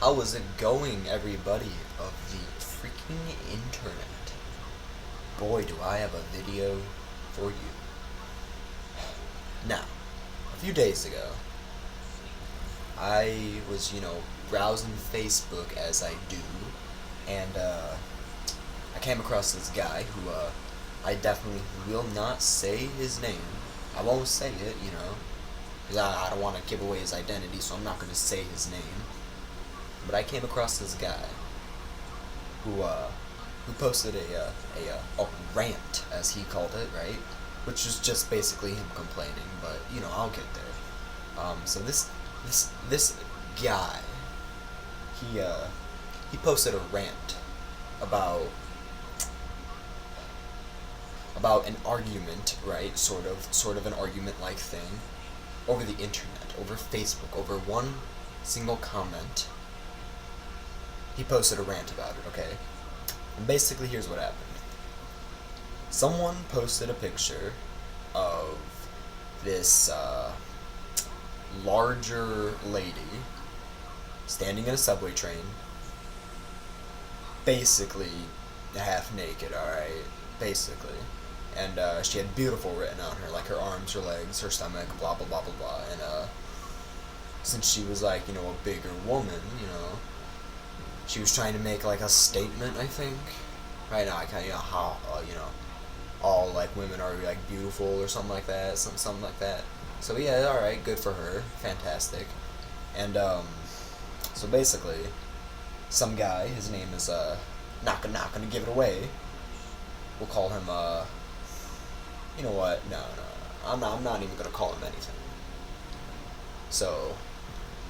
How is it going, everybody of the freaking internet? Boy, do I have a video for you. Now, a few days ago, I was, browsing Facebook as I do, and I came across this guy who, I definitely will not say his name. I won't say it, because I don't want to give away his identity, so I'm not going to say his name. But I came across this guy who posted a rant, as he called it, right? Which was just basically him complaining, but I'll get there. So this guy, he posted a rant about an argument, right? Sort of an argument-like thing over the internet, over Facebook, over one single comment. He posted a rant about it, okay? And basically, here's what happened. Someone posted a picture of this larger lady standing in a subway train, basically half naked, alright? Basically. And she had beautiful written on her, like her arms, her legs, her stomach, blah, blah, blah, blah, blah. And since she was like, a bigger woman, she was trying to make like a statement, I think. Right now, I kind of how all like women are like beautiful or something like that, something like that. So yeah, all right, good for her, fantastic. And so basically, some guy, his name is not gonna give it away. We'll call him you know what? No. I'm not even gonna call him anything. So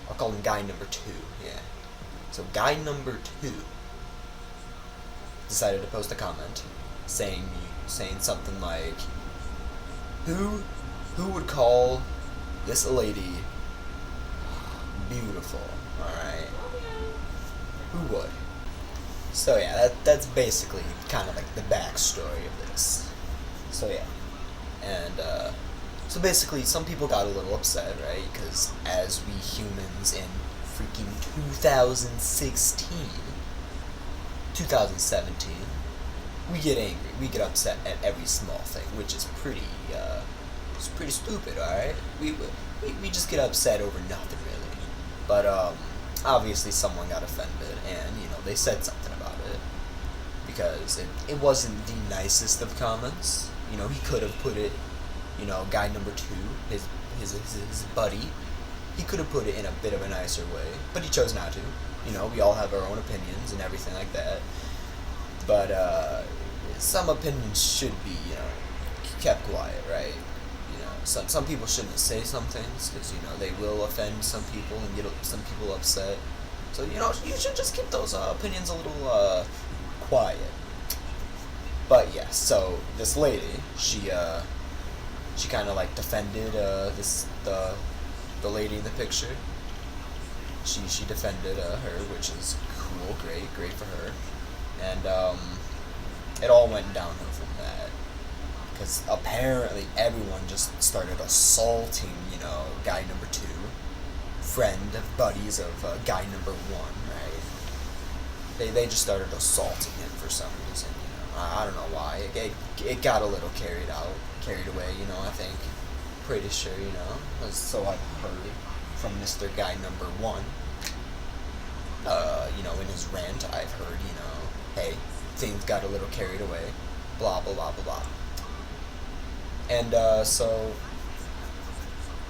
I'll call him guy number 2. Yeah. So guy number 2 decided to post a comment saying something like, who would call this lady beautiful? Alright. Who would? So yeah, that's basically kind of like the backstory of this. So yeah. And so basically some people got a little upset, right? Because as we humans in freaking 2017, we get angry, we get upset at every small thing, which is pretty stupid, alright? We just get upset over nothing, really. But, obviously someone got offended, and, they said something about it, because it wasn't the nicest of comments. He could have put it, guy number 2, his buddy, he could have put it in a bit of a nicer way, but he chose not to. We all have our own opinions and everything like that. But some opinions should be, kept quiet, right? Some people shouldn't say some things because they will offend some people and get some people upset. So you should just keep those opinions a little quiet. But yeah, so this lady, she kind of like defended the lady in the picture. She defended her, which is cool, great for her. And it all went downhill from that. Because apparently everyone just started assaulting, guy number 2, friend of buddies of guy number 1, right? They just started assaulting him for some reason, I don't know why. It got a little carried away, I think. Pretty sure, so I've heard from Mr. Guy number 1. In his rant, I've heard, hey, things got a little carried away, blah, blah, blah, blah, blah. And, so,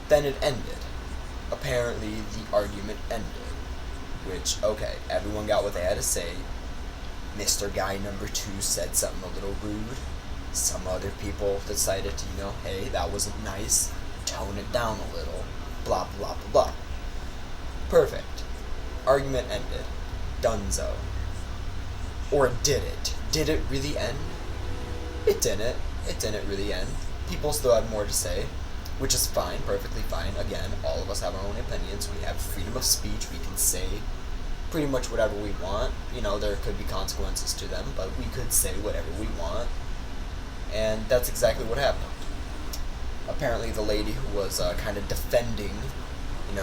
then it ended. Apparently, the argument ended. Which, okay, everyone got what they had to say. Mr. Guy number 2 said something a little rude. Some other people decided to, hey, that wasn't nice. Tone it down a little. Blah, blah, blah, blah. Perfect. Argument ended. Dunzo. Or did it? Did it really end? It didn't. It didn't really end. People still have more to say, which is fine, perfectly fine. Again, all of us have our own opinions. We have freedom of speech. We can say pretty much whatever we want. There could be consequences to them, but we could say whatever we want. And that's exactly what happened. Apparently the lady who was kind of defending,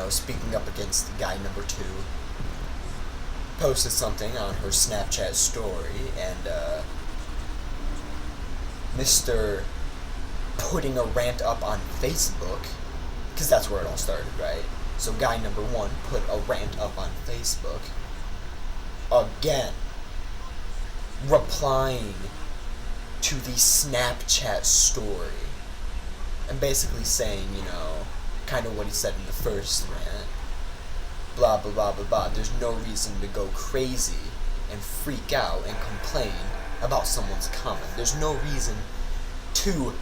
speaking up against guy number 2, posted something on her Snapchat story, and Mr. putting a rant up on Facebook, because that's where it all started, right? So guy number one put a rant up on Facebook, again, replying to the Snapchat story, and basically saying, kind of what he said in the first rant, blah blah blah blah blah. There's no reason to go crazy and freak out and complain about someone's comment. There's no reason to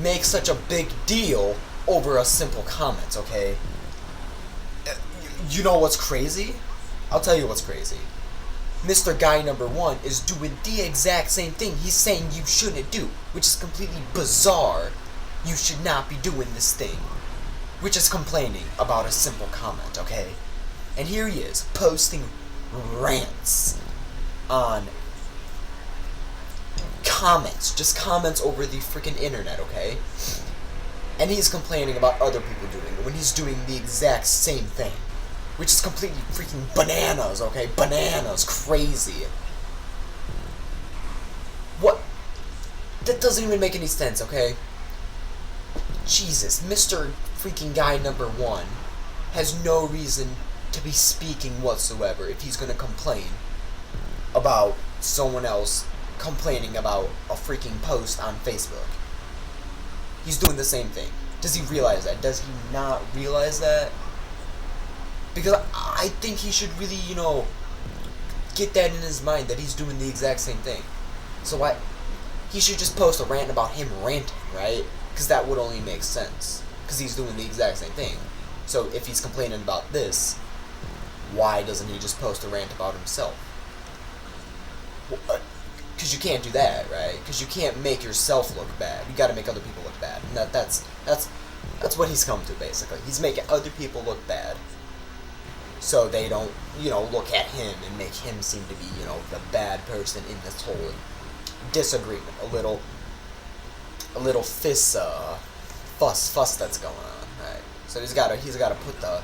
make such a big deal over a simple comment, okay? You know what's crazy? I'll tell you what's crazy. Mr. Guy number one is doing the exact same thing he's saying you shouldn't do, which is completely bizarre. You should not be doing this thing, which is complaining about a simple comment, okay? And here he is, posting rants on comments, just comments over the freaking internet, okay? And he's complaining about other people doing it when he's doing the exact same thing, which is completely freaking bananas, okay? Bananas, crazy. What? That doesn't even make any sense, okay? Jesus, Mr. freaking Guy number one has no reason to be speaking whatsoever if he's gonna complain about someone else complaining about a freaking post on Facebook. He's doing the same thing. Does he realize that? Does he not realize that? Because I think he should really, get that in his mind that he's doing the exact same thing. So he should just post a rant about him ranting, right? Because that would only make sense. Because he's doing the exact same thing. So if he's complaining about this, why doesn't he just post a rant about himself? Because you can't do that, right? Because you can't make yourself look bad. You gotta make other people look bad. And that's what he's come to, basically. He's making other people look bad, so they don't, look at him and make him seem to be, the bad person in this whole disagreement. A little fuss that's going on, right? So he's gotta put the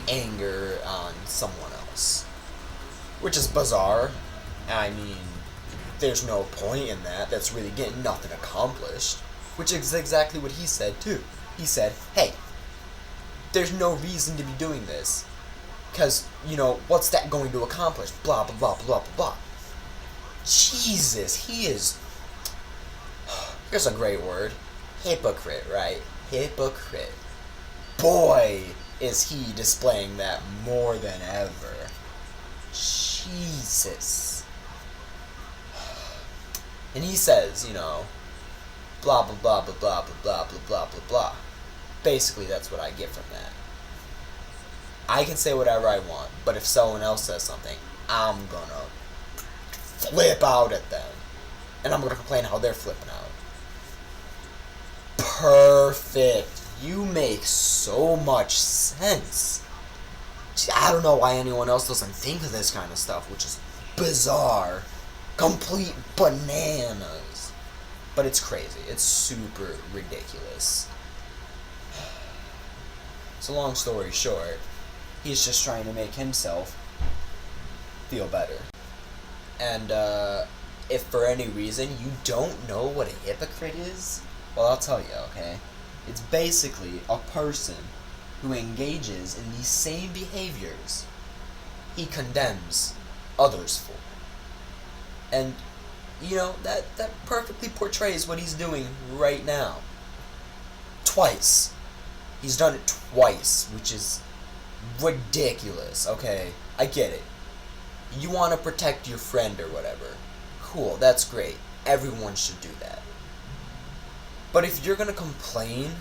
anger on someone else, which is bizarre. I mean, there's no point in that. That's really getting nothing accomplished, which is exactly what he said too. He said, hey, there's no reason to be doing this, because, what's that going to accomplish? Blah, blah, blah, blah, blah, blah. Jesus, he is, here's a great word, hypocrite, right? Hypocrite. Boy, is he displaying that more than ever. Jesus. And he says, blah, blah, blah, blah, blah, blah, blah, blah, blah, blah, blah. Basically, that's what I get from that. I can say whatever I want, but if someone else says something, I'm gonna flip out at them. And I'm gonna complain how they're flipping out. Perfect. You make so much sense. I don't know why anyone else doesn't think of this kind of stuff, which is bizarre. Complete bananas. But it's crazy. It's super ridiculous. So long story short, he's just trying to make himself feel better. And if for any reason you don't know what a hypocrite is, well, I'll tell you, okay? It's basically a person who engages in these same behaviors he condemns others for. And, that perfectly portrays what he's doing right now. Twice. He's done it twice, which is ridiculous, okay? I get it. You want to protect your friend or whatever. Cool, that's great. Everyone should do that. But if you're going to complain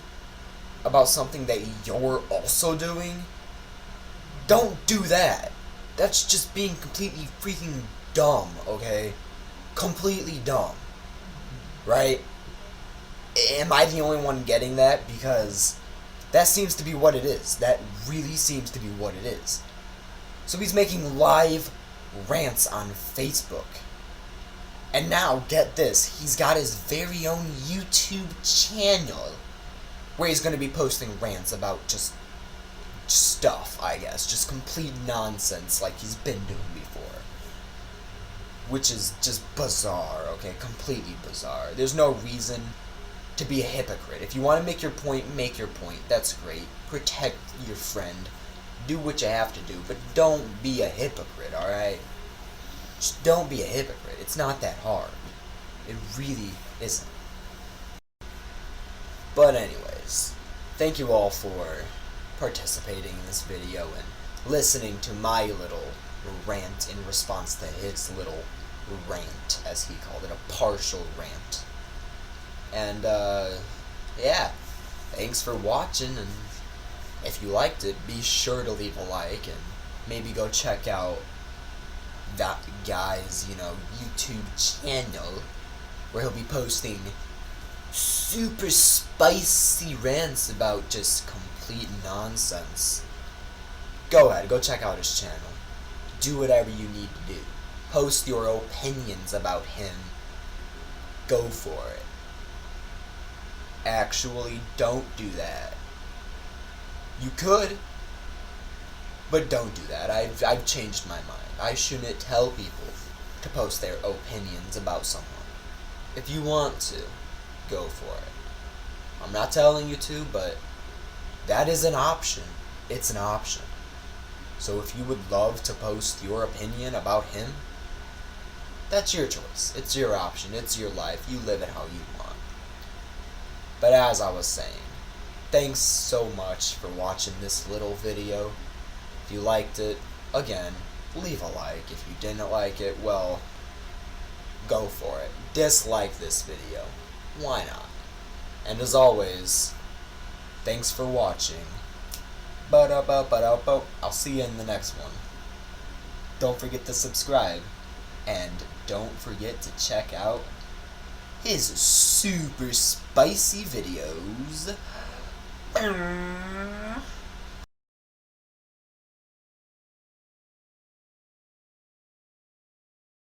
about something that you're also doing, don't do that. That's just being completely freaking dumb, okay? Completely dumb. Right? Am I the only one getting that? Because that seems to be what it is. That really seems to be what it is. So he's making live rants on Facebook. And now, get this, he's got his very own YouTube channel where he's going to be posting rants about just stuff, I guess. Just complete nonsense like he's been doing before. Which is just bizarre, okay? Completely bizarre. There's no reason to be a hypocrite. If you want to make your point, make your point. That's great. Protect your friend. Do what you have to do, but don't be a hypocrite, alright? Just don't be a hypocrite. It's not that hard. It really isn't. But anyways, thank you all for participating in this video and listening to my little rant in response to his little rant, as he called it, a partial rant. And, yeah, thanks for watching, and if you liked it, be sure to leave a like, and maybe go check out that guy's, YouTube channel, where he'll be posting super spicy rants about just complete nonsense. Go ahead, go check out his channel. Do whatever you need to do. Post your opinions about him. Go for it. Actually, don't do that. You could, but don't do that. I've changed my mind. I shouldn't tell people to post their opinions about someone. If you want to, go for it. I'm not telling you to, but that is an option. It's an option. So if you would love to post your opinion about him, that's your choice. It's your option. It's your life. You live it how you want. But as I was saying, thanks so much for watching this little video. If you liked it, again, leave a like. If you didn't like it, well, go for it. Dislike this video. Why not? And as always, thanks for watching. I'll see you in the next one. Don't forget to subscribe. And don't forget to check out his super spicy videos.